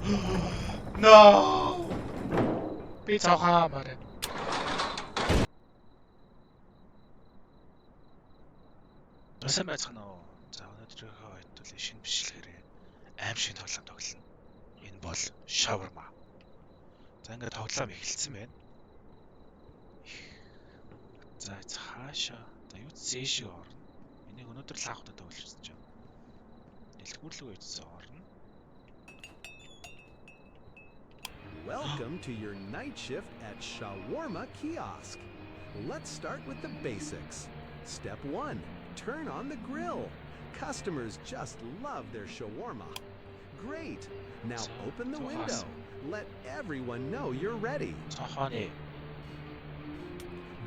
No. Би цаохаамаар.Асан байцгаана уу? За өнөөдрийнхөө хэдүүлээ шинэ бичлэгээрээ аим шиг тоглоом тоглоно. Энэ бол шаурма. За ингээд тоглоом эхэлсэн байна. За цаашаа. За юу зээшээ орно. Энийг өнөөдөр л хаахтаа тоглож үзэж байгаа. Дэлгүүрлэг үйдсэн орно. Welcome to your night shift at Shawarma Kiosk. Let's start with the basics. Step 1. Turn on the grill. Customers just love their shawarma. Great. Now open the window. Let everyone know you're ready.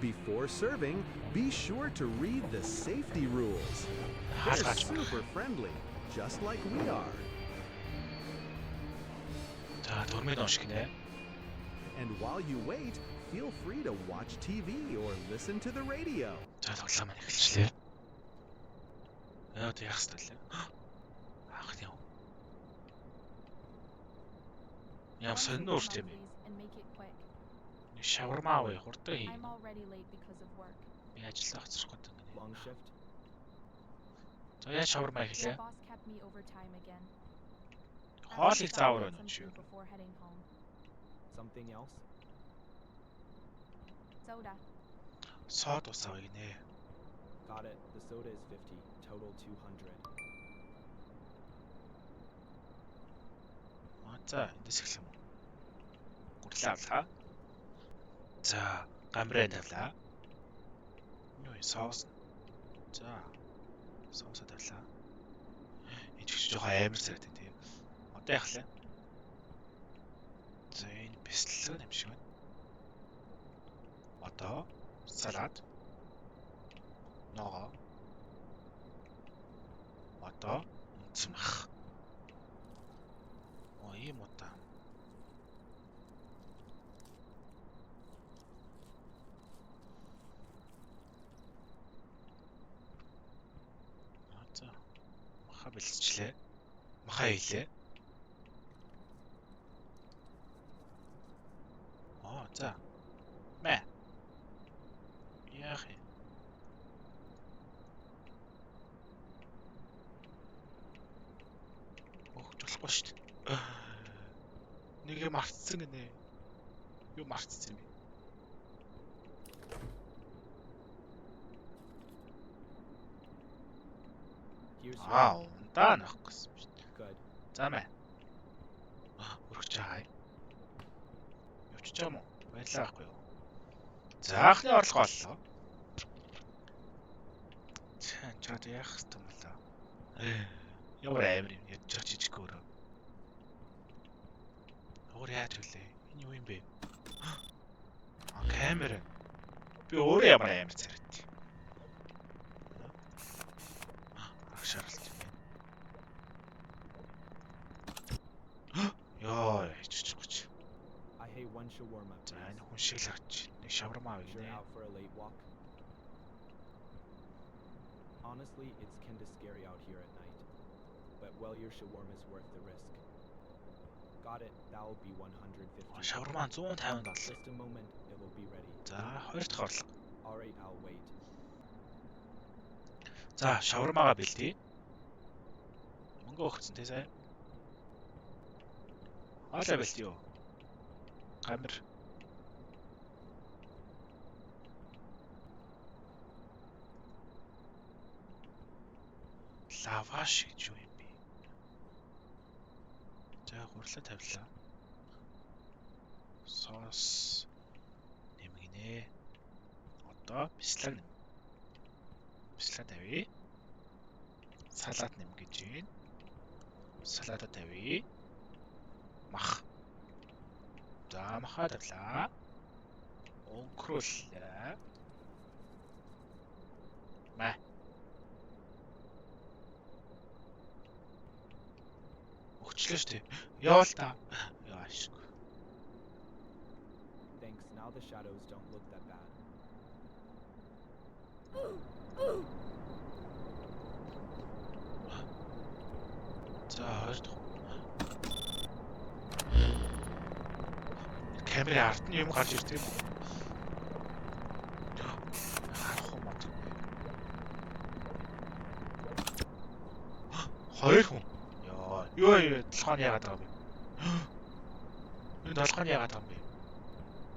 Before serving, be sure to read the safety rules. They're super friendly, just like we are. And while you wait, feel free to watch TV or listen to the radio. Шаурма авъя хурдан хий. Би ажиллаа хоцрох гэдэг юм. Long shift. За яа шаурма хийлээ. Хоолыг заавар байна шүү. Something else? Soda. Сод ус авъя гинэ. Got it. The soda is 50, total 200. За эндээс эхлэх юм уу? Гурлаа авлаа. За гамраа тавлаа. Юу соус. За соусоо тавлаа. Энд ч жоохон амар царайтай тийм. Одоо яхлаа. За энэ бэлтгэл юм шиг байна. Одоо салат. Ногоо. Одоо унцмах. Оо ийм удаа. За маха бэлтжлээ. Маха хийлээ. За. Мэ. Яах юм? Болохгүй шүү дээ. Нэг юм мартсан гинэ. Юу мартсан юм бэ? Ундаа нах гэсэн шүү дээ. За мэ. Өргөж хай. Явчих ч юм уу? Баярлалаа байхгүй юу? За анхны орлого оллоо. Чад яах юм болоо. Ямар амар юм ядж жижиг өөрөө. Өөр яаж вүлээ? Энэ юу юм бэ? Камера. Би өөрөө ямар амар царайт. Агшаарлт юм байна. Ёо, чичгүүч. I hate one shawarma. За энэ хүн шиг л авч. Нэг шаварма авъя You're нэ. out for a late walk. Honestly, it's kinda scary out here at night. But well, your shawarma is worth the risk. Got it. That will be 150. Шаварма 150 доллар. Just a moment, it will be ready. За, хоёр дахь орлого. All right, I'll wait. За, шавармаага бэлдээ. Мөнгө өгсөн тий сая. Хоолой бэлдээ юу? Гамир. Лаваш гэж юу юм бэ? За, хурлаа тавилаа. Соус нэмгинэ. Одоо бислэг нэм. Бислэг тавья. Салат нэмгэж гин. Салата тавья. Мах. За маха тавлаа. Өнгөрүүлээ. Мэ. Өгчлөө шүү дээ. Явал та. Яашгүй. Thanks. Now the shadows don't look that bad. За хоёр дахь. камерын ард нь юм гарч ирдэг юм уу? Харах юм уу? Хоёр хүн. Ёо, толгойн яагаад байгаа юм бэ? Энэ толгойн яагаад байгаа юм бэ?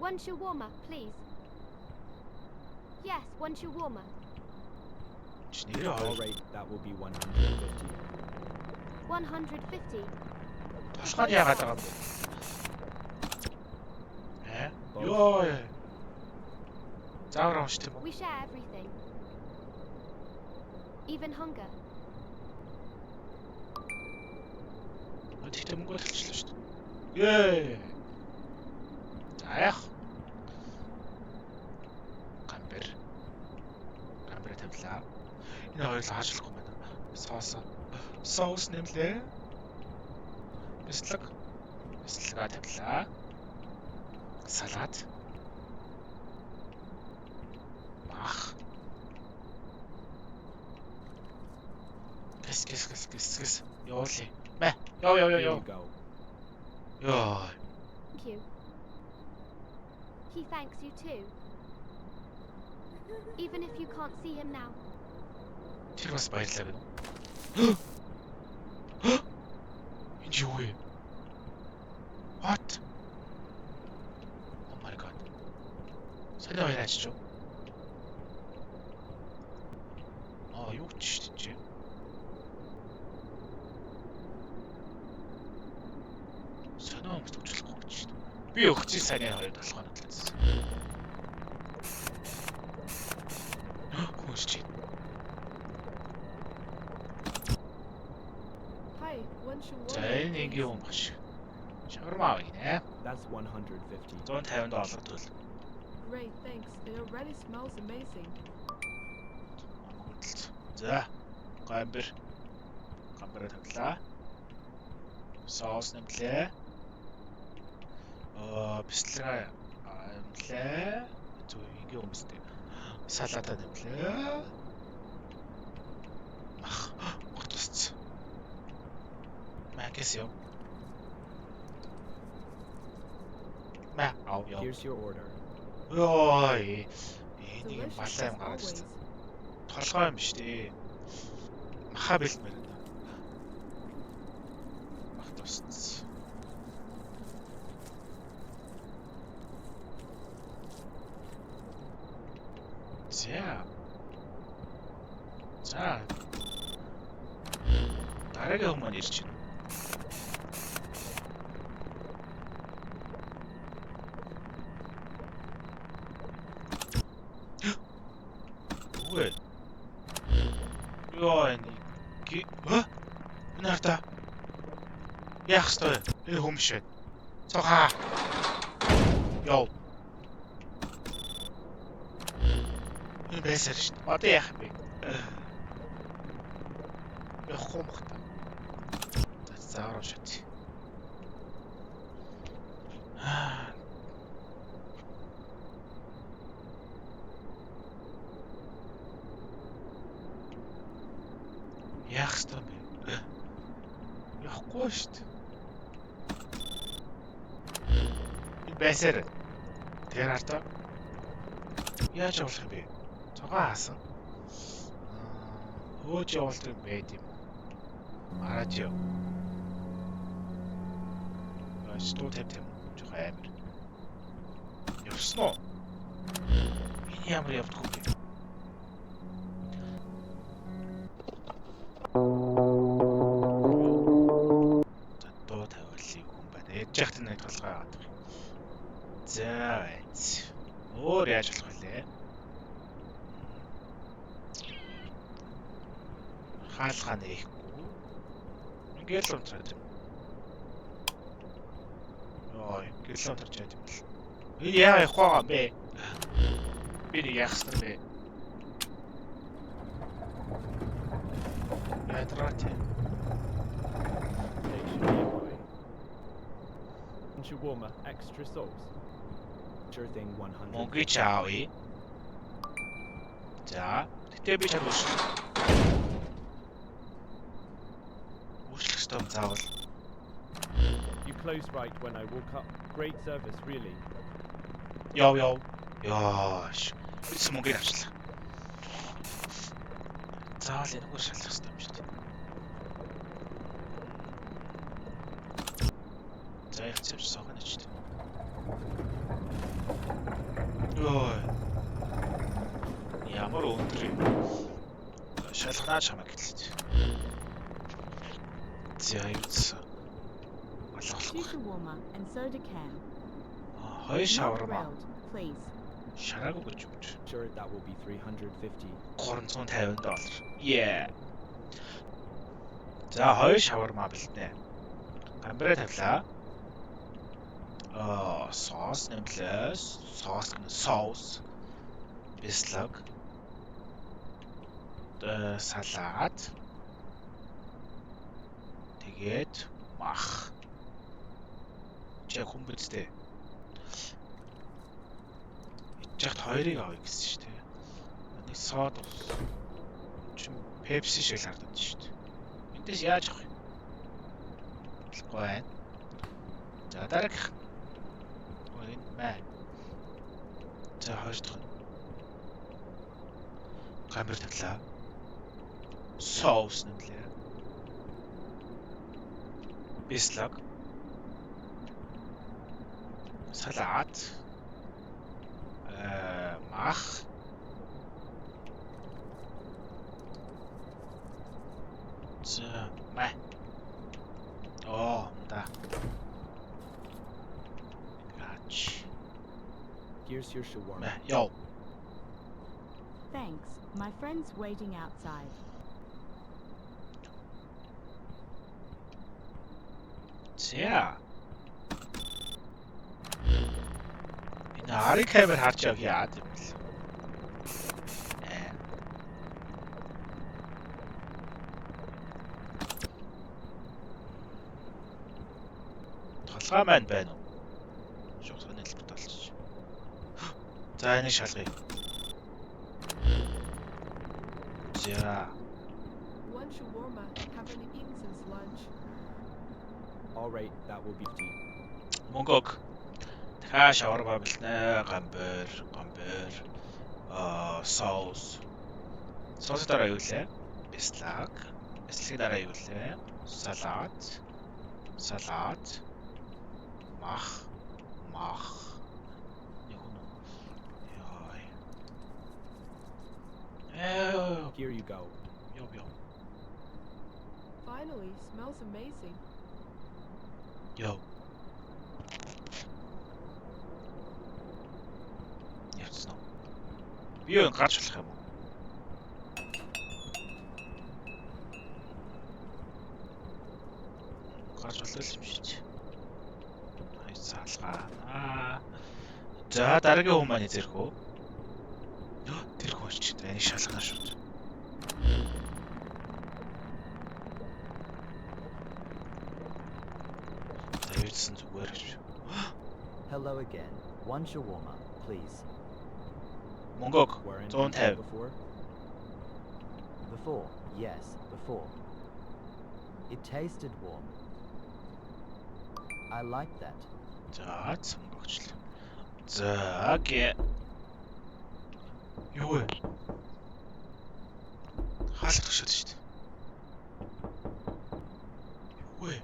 One shawarma, please. Yes, one shawarma. Чи нэрээ All хоёр. right, that will be 150. 150. Толгойн яагаад байгаа юм бэ? Ёо. Заавар уншт юм уу? We share everything. Even hunger. Тэгтээ мөнгө төлчлөө шүү дээ. Ее. Заях. Гамбер тавлаа. Энэ хоёрыг хаажлахгүй байна. Соус нэмлээ. Бислага тавлаа. Салат. Мах. Гэс. Ёолий. Мэ. Ёо. Here you go. Ёо. Thank you. He thanks you too. Even if you can't see him now. Тэр бас баярлаа гэнэ. Энд юу вэ? What? Oh my god. Санаа хоёр ачиж юу? Юу ч чи. Санаа өмс төвчлөхгүй гэж. Би өгчий санаа хоёр толгойн талаас. Хөөч. Hi, one shawarma. За энэ ингийн юм багш. Шаурма авъя. That's 150. $150 төл. Great, thanks. It already smells amazing. За. Гамбер тавлаа. Соус нэмлээ. Бислага нэмлээ. Зөв ингийн хүмүүстэй. Салата нэмлээ. Тусц. Макэс ёо. Яа. Here's your order. Ой. Энийг Delicious балаа юм as гаргаж always. ирсэн. Толгой юм биш дээ. Маха бэлмээр. Мах тусц. За. Дараагийн хүмүүс ирж байна. Үгүй. Ёо энэ. Энэ харта. Яах ёстой вэ? Энэ хүн биш вэ? Цохаа. Ёо. Энэ байсаар шүү дээ. Одоо яах вэ? Яахгүй мохта. Заавар шат. Яах ёстой бэ? Яахгүй шүү дээ. Энэ байсаар. Тэр хартаа. Яаж явуулах юм бэ? Цогоо хаасан. Хөөж явуулдаг юм байд юм. Мараач яв. Стуу тавьт юм. Жохоо амир. Явсан уу? Энэ ямар явдах вэ? Дуу тавиулъя хүн байна. Ээж яхад нэг толгой аваад байгаа. За байц. Өөр яаж болох вэ? Хаалгаа нээхгүй. Ингээд л унтраад юм. Ой, ингээд л унтраад яа юм бол. Яа явахгүй юм бэ? Би нэг яах ёстой бэ? Ядраач. Shawarma, extra sauce. Sure thing, 100. Мөнгө чаавъя. За, тэгтээ би чад ууш. Уушлах ёстой заавал. You closed right when I woke up. Great service, really. Яв. Яаш. Бис мөнгө авчлаа. Заавал энэгээр шалгах хэрэгтэй юм шүү дээ. За явцсан согоно ч дээ. Ой. Ямар өндөр юм. Шалгана чамаа гэлээ. За явцсан. Shisha warmer and soda can. Хоёр Not шаварма. grilled, please. Шараагүй гэж юм. Sure, that will be $350. $350. Yeah. За хоёр шаварма бэлтнэ. Гамбараа тавилаа. Соус нэмлээ. Соус. Бислэг. Салат. Тэгээд мах. Чи хүн бидтэй. Ичээд хоёрыг авъя гэсэн шүү дээ. Нэг сод чи Pepsi шиг харагдаж шүү дээ. Эндээс яаж авах юм? Болохгүй байна. За дараах. Ой мэ. За хоёр дахь. Гамбар тавлаа. Соус нэмлээ. Бислэг. Салат. Мах. За мэ. Да. Гач. Here's your shawarma. Мэ. Йоо. Thanks. My friend's waiting outside. За. Энэ арыг камер харж яв яад юм бэл. Толгой маань байна уу? Шугсганы хэлбэр толчих. За энийг шалгая. За. One shawarma. Haven't eaten since lunch. All right, that will be 50. Мөнгөг. Дахиад шаварма бэлнэ. Гамбар. Соус. Соус дараа юу лээ? Бислэг. Бислэг дараа юу лээ? Салат. Мах. Яй. Here you go. Йоо. Finally, smells amazing. Йоо. Явцсан уу? Би юу гарч болох юм уу? Гарч болол юм шиг. Хай салгаа. За дараагийн хүн маань зэрэг үү? Тэр хүн ч энийг шалгана шүү. Тавьсан зүгээр гэж. Hello again. One shawarma, please. Мөнгөг Weren't 150. before? Before, yes, before. It tasted warm. I like that. За цомгогчлаа. За гэ. Юу вэ? Хаалт төгшөөд шүү дээ. Юу вэ?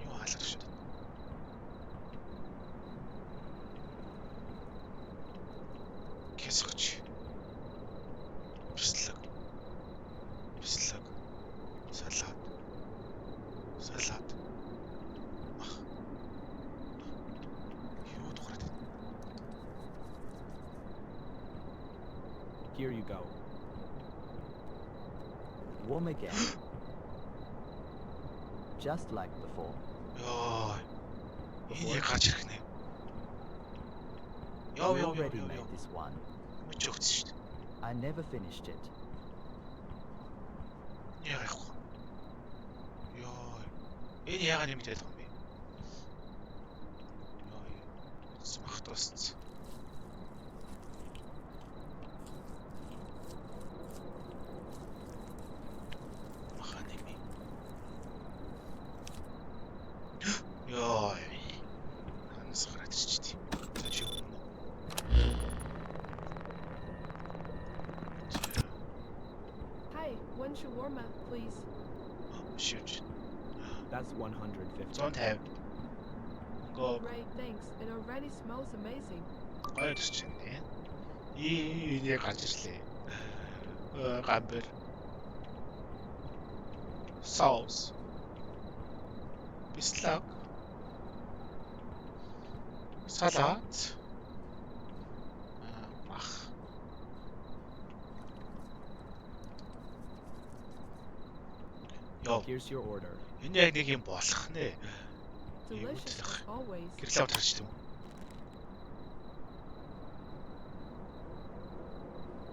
Юу хаалт төгшөөд. Кэсгч. Бислэг. Салат. Мах. Юу тухраад. Here you go. Warm again. Just like before. Йоо. Энийг гарч ирэх нэ. Йоо. We already made this one. Мөч өгсөн шүү дээ. I never finished it. Яах вэ? Йоо. Энэ яагаад нэмэгдээд байгаа юм бэ? Йоо. Смахт басц. Hey, one shawarma, please. Shoot. That's 150. 150. Go. Great, thanks. It already smells amazing. Гоё төсч байна. Энийг гарч ирлээ. Гамбер. Sauce. Бислаг. Салат. Мах. Йоо. Here's your order. Энэ яг нэг юм болох нэ. Delicious as always. Гэрлээ авчирч юм.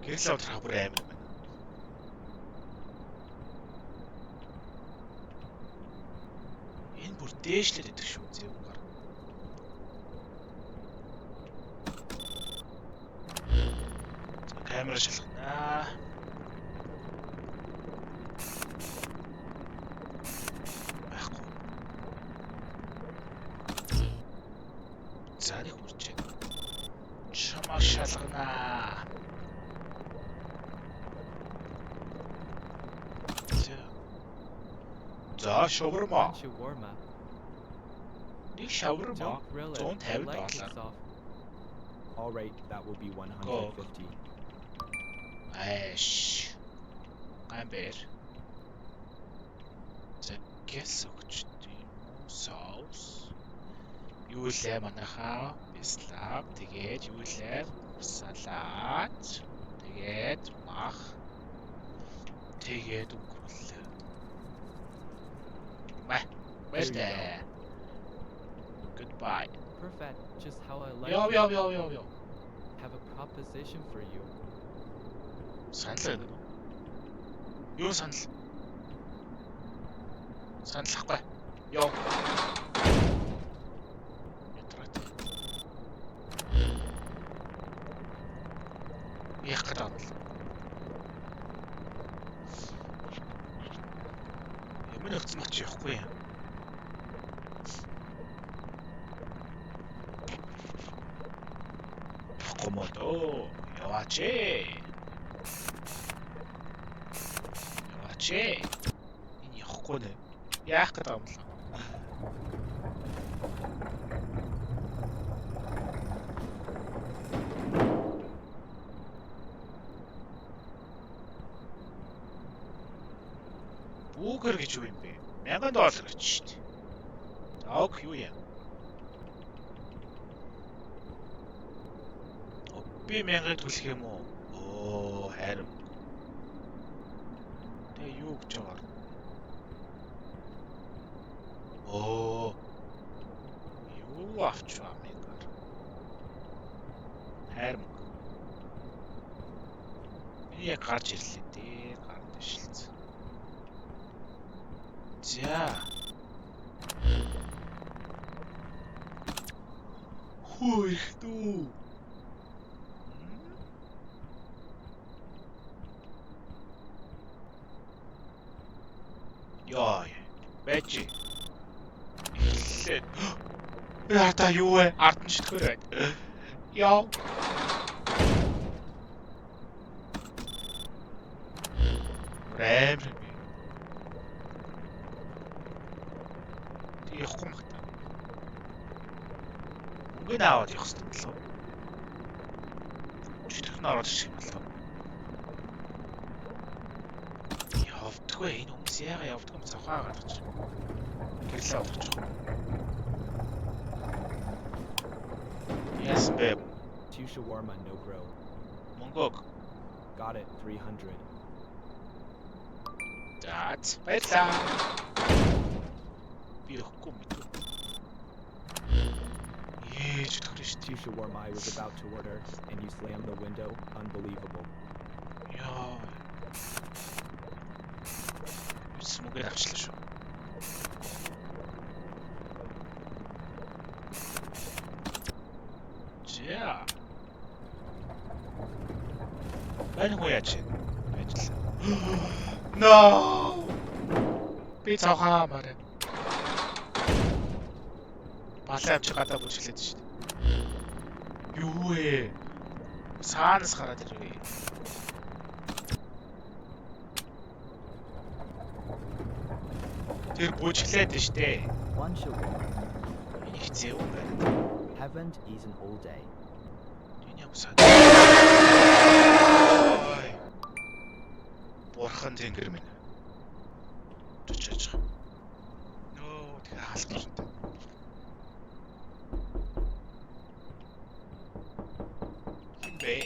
Гэрлээ авчрах бүр амар байна. Энэ бүр дээшлээд идэх шүү зэвгээр. Камера шалгана. Байхгүй. Зарыг үрчээ. Чамаа шалгана. За шаварма. One shawarma. Нэг шаварма. Don't grill it. I $150. like it soft. All right, that will be 150. Айш. Гамбер. За гэс өгчтэй соус. Юу лээ манайхаа? Бислаг. Тэгээд юу лээ? Салат. Тэгээд мах. Тэгээд өнгөрүүл. Бэлдэ. Goodbye. Perfect, just how I like Yo. it. Have a proposition for you. Санал. Юу санал? Саналахгүй. Йоо. Ятрат. Яах гээд байна? Ямар нэгэн мач явахгүй юм. Комодо. Яваач. Энэ явахгүй нэ. Яах гээд байгаа юм бэ? Бүүгэр гэж юу юм бэ? $1000 гэж шүү дээ. Ок юу юм? Би 1000 төлөх юм уу? Оо, харин. Тэгээ юу гэж байгаа? Оо. Юу авчваа мэнгээр. Харин. Энэ яг гарч ирлээ дээ. Гард шилц. За. Хөөе дүү. Яа. Бэжи. Шэт. Яа та юу вэ? Ард нь шитгэр байна. Яа. Рэм. Явахгүй мах та. Үгүй наавал явах хэрэгтэй болов. Читгэн ороод ирэх юм болов. Явдаггүй энэ хүмүүс яага явдаг юм цавхаа гаргаж. Гэрлээ олгож байгаа. Yes, babe. 2 shawarma, no grill. Монгог. Got it, 300. That's better. Би явахгүй мэдв. Читгэр шүү 2 shawarma I was about to order, and you slammed the window. Unbelievable. дээ. Яа. Смугээр авчлаа шүү. За. Бань хоо яаж вэ? Ажил. No. Би цаохаа мараа. Балай авч гадаа бүжиглээд шүү дээ. Юу вэ? Саанаас гараад ирвэ. Тэр бүжиглээд нь штэ. One shall walk. Энийг зэв байна. Haven't eaten all day. Энэ юм сад. Ой. Бурхан тэнгэр минь. Чичээж. Нөө тэр хаалгаж байна. Хин бэ?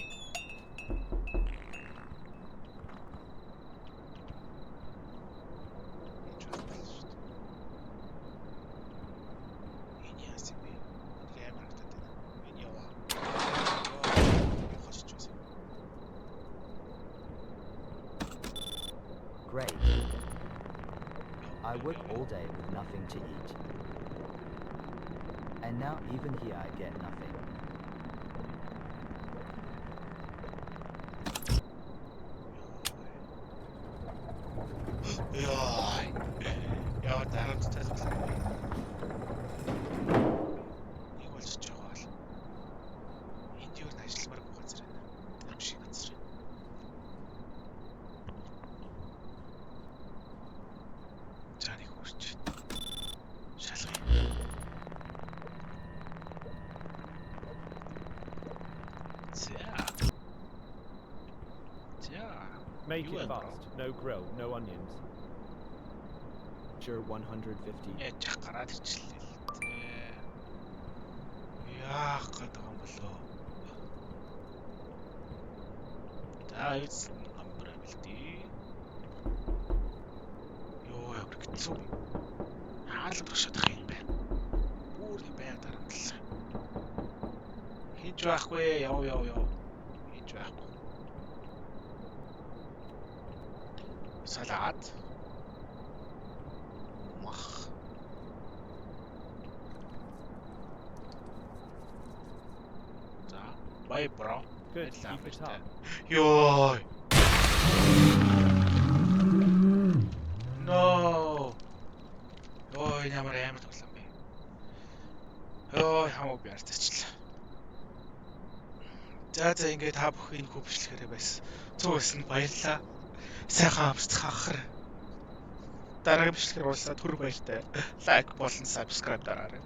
Great. I work all day with nothing to eat. And now even here I get nothing. Яа, дарамт тайлбар. Нэг болж байгаа бол. Энд юу н ажилламааргүй газар байна. Ам шиг газар. За нэг хурч. Шалгая. Make You it will, bro. fast. No grill, no onions. Sure, 150. Яаж гараад ичлээ л дээ. Яах гээд байгаа юм болоо. За эц амбар амилтий. Йоо ямар хэцүү. Хаалт тушаадах юм байна. Бүр байг дарамтлаа. Хийж байхгүй яв. Хийж байхгүй. Салат. Мах. За, бай бро. Good, Love keep it, it up. Ёй. No. Ёй, ямар амар тоглоом бэ. Ёй, хамаагүй би артаачлаа. За ингээд та бүхэн энэ хөвчлөхээрээ байсан. Цугсэн баярлаа. Сайхан амсцах ахар. Дараагийн бичлэгээр уулзаад түр баяртай. Лайк болон subscribe дараарай.